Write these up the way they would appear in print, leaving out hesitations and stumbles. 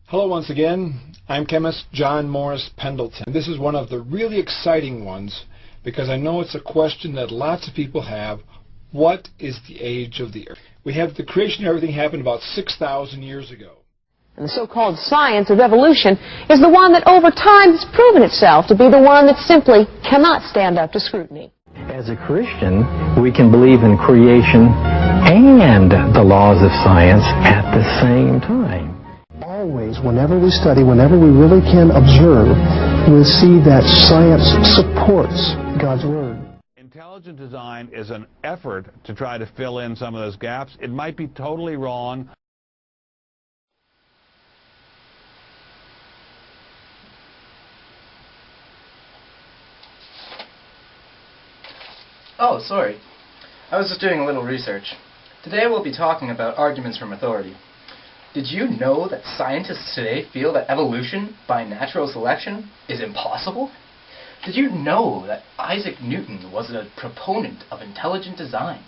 Hello once again. I'm chemist John Morris Pendleton. This is one of the really exciting ones because I know it's a question that lots of people have. What is the age of the Earth? We have the creation of everything happened about 6,000 years ago. And the so-called science of evolution is the one that over time has proven itself to be the one that simply cannot stand up to scrutiny. As a Christian, we can believe in creation and the laws of science at the same time. Always, whenever we study, whenever we really can observe, we'll see that science supports God's Word. Intelligent design is an effort to try to fill in some of those gaps. It might be totally wrong. Oh, sorry. I was just doing a little research. Today we'll be talking about arguments from authority. Did you know that scientists today feel that evolution by natural selection is impossible? Did you know that Isaac Newton was a proponent of intelligent design?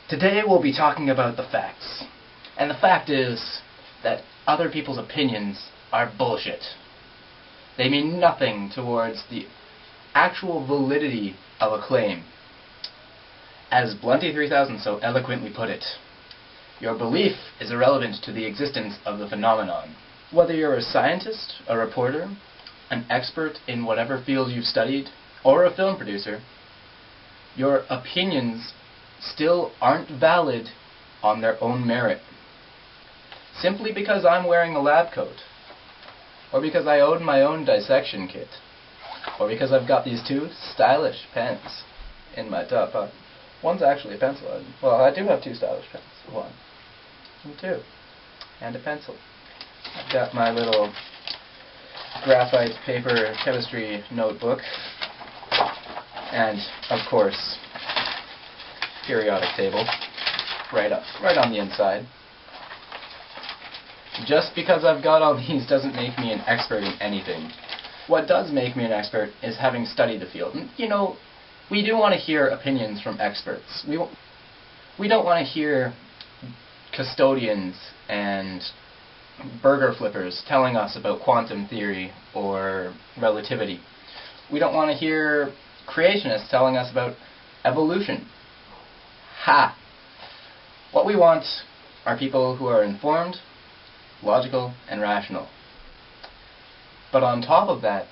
Today we'll be talking about the facts. And the fact is that other people's opinions are bullshit. They mean nothing towards the actual validity of a claim. As Blunty 3000 so eloquently put it, your belief is irrelevant to the existence of the phenomenon. Whether you're a scientist, a reporter, an expert in whatever field you've studied, or a film producer, your opinions still aren't valid on their own merit. Simply because I'm wearing a lab coat, or because I own my own dissection kit, or because I've got these two stylish pens in my top pocket. One's actually a pencil. Well, I do have two stylish pens. One and two. And a pencil. I've got my little graphite paper chemistry notebook. And, of course, periodic table. Right on the inside. Just because I've got all these doesn't make me an expert in anything. What does make me an expert is having studied the field. And, you know, we do want to hear opinions from experts. We don't want to hear custodians and burger flippers telling us about quantum theory or relativity. We don't want to hear creationists telling us about evolution. Ha! What we want are people who are informed, logical, and rational. But on top of that,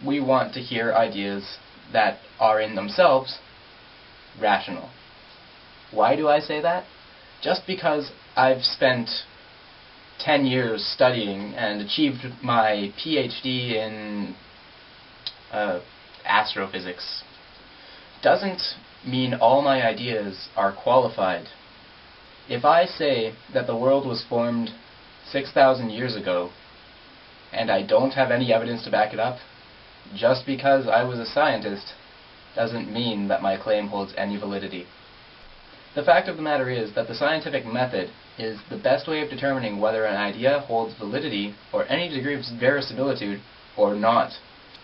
we want to hear ideas that are in themselves rational. Why do I say that? Just because I've spent 10 years studying and achieved my PhD in astrophysics doesn't mean all my ideas are qualified. If I say that the world was formed 6,000 years ago, and I don't have any evidence to back it up, just because I was a scientist doesn't mean that my claim holds any validity. The fact of the matter is that the scientific method is the best way of determining whether an idea holds validity or any degree of verisimilitude or not.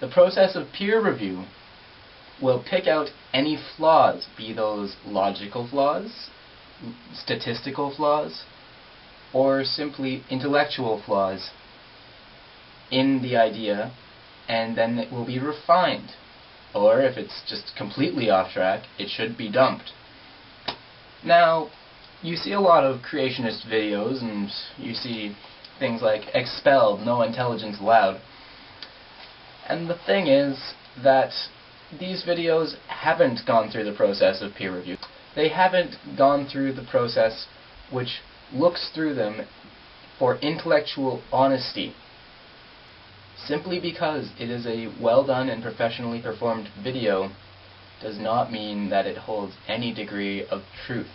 The process of peer review will pick out any flaws, be those logical flaws, statistical flaws, or simply intellectual flaws in the idea, and then it will be refined. Or if it's just completely off track, it should be dumped. Now, you see a lot of creationist videos, and you see things like expelled, no intelligence allowed. And the thing is that these videos haven't gone through the process of peer review. They haven't gone through the process which looks through them for intellectual honesty. Simply because it is a well done and professionally performed video does not mean that it holds any degree of truth.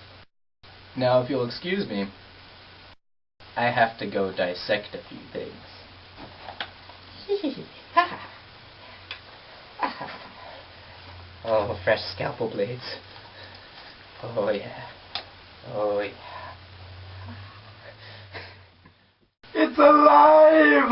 Now, if you'll excuse me, I have to go dissect a few things. Oh, fresh scalpel blades. Oh yeah. Oh yeah. It's alive!